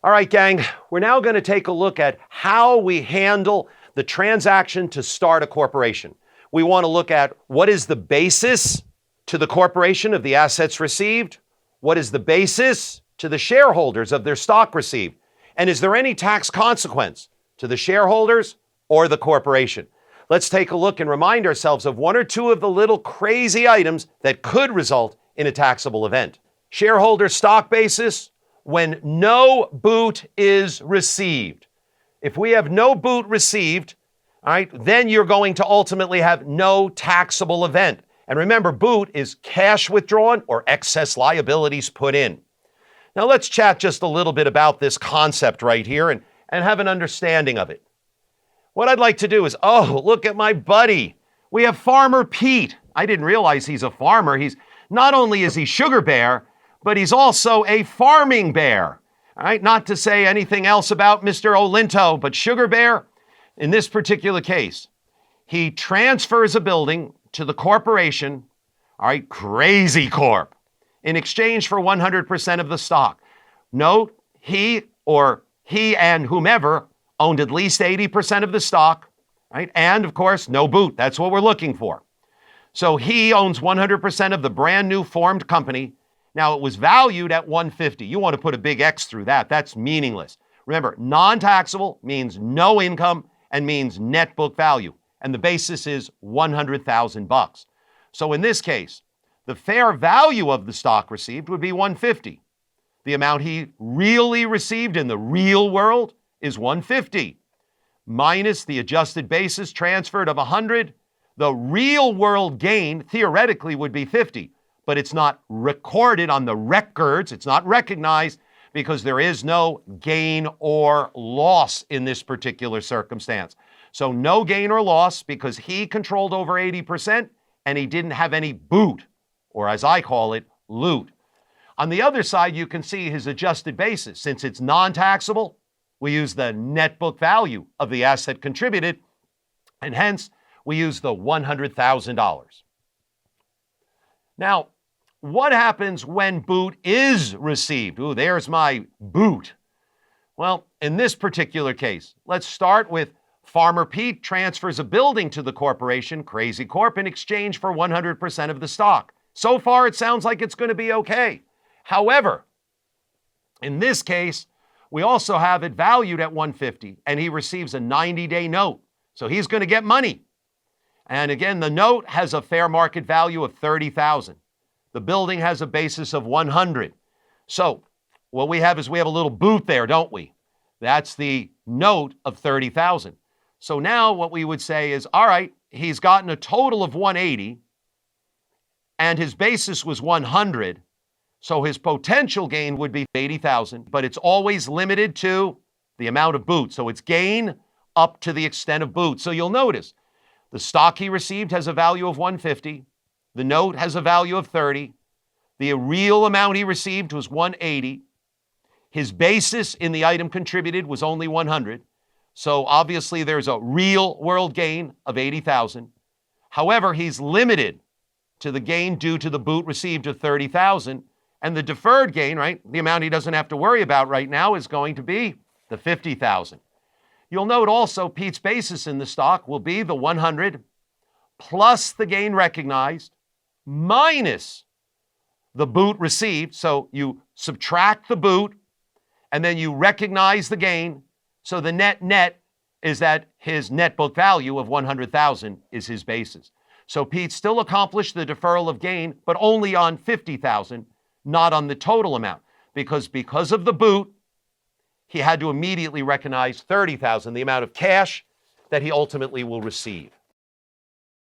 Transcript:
All right, gang, we're now going to take a look at how we handle the transaction to start a corporation. We want to look at what is the basis to the corporation of the assets received, what is the basis to the shareholders of their stock received, and is there any tax consequence to the shareholders or the corporation? Let's take a look and remind ourselves of one or two of the little crazy items that could result in a taxable event. Shareholder stock basis, when no boot is received. If we have no boot received, all right, then you're going to ultimately have no taxable event. And remember, boot is cash withdrawn or excess liabilities put in. Now let's chat just a little bit about this concept right here and have an understanding of it. What I'd like to do is, look at my buddy. We have Farmer Pete. I didn't realize he's a farmer. He's not only is he Sugar Bear, but he's also a farming bear. All right, not to say anything else about Mr. Olinto, but Sugar Bear, in this particular case, he transfers a building to the corporation, all right, Crazy Corp, in exchange for 100% of the stock. Note, he and whomever owned at least 80% of the stock, right? And of course, no boot. That's what we're looking for. So he owns 100% of the brand new formed company. Now, it was valued at $150. You want to put a big X through that. That's meaningless. Remember, non-taxable means no income and means net book value. And the basis is $100,000. So in this case, the fair value of the stock received would be $150. The amount he really received in the real world is $150. Minus the adjusted basis transferred of $100. The real world gain theoretically would be $50. But it's not recorded on the records. It's not recognized because there is no gain or loss in this particular circumstance. So no gain or loss because he controlled over 80% and he didn't have any boot, or as I call it, loot. On the other side, you can see his adjusted basis. Since it's non-taxable, we use the net book value of the asset contributed, and hence we use the $100,000. Now, what happens when boot is received? Ooh, there's my boot. Well, in this particular case, let's start with Farmer Pete transfers a building to the corporation, Crazy Corp, in exchange for 100% of the stock. So far, it sounds like it's going to be okay. However, in this case, we also have it valued at $150, and he receives a 90-day note. So he's going to get money. And again, the note has a fair market value of $30,000. The building has a basis of $100. So what we have is we have a little boot there, don't we? That's the note of $30,000. So now what we would say is, all right, he's gotten a total of $180 and his basis was $100. So his potential gain would be $80,000, but it's always limited to the amount of boot. So it's gain up to the extent of boot. So you'll notice the stock he received has a value of $150. The note has a value of $30. The real amount he received was $180. His basis in the item contributed was only $100. So obviously there's a real world gain of $80,000. However, he's limited to the gain due to the boot received of $30,000. And the deferred gain, right, the amount he doesn't have to worry about right now is going to be the $50,000. You'll note also Pete's basis in the stock will be the $100 plus the gain recognized minus the boot received. So you subtract the boot and then you recognize the gain. So the net is that his net book value of $100,000 is his basis. So Pete still accomplished the deferral of gain, but only on $50,000, not on the total amount. Because of the boot, he had to immediately recognize $30,000, the amount of cash that he ultimately will receive.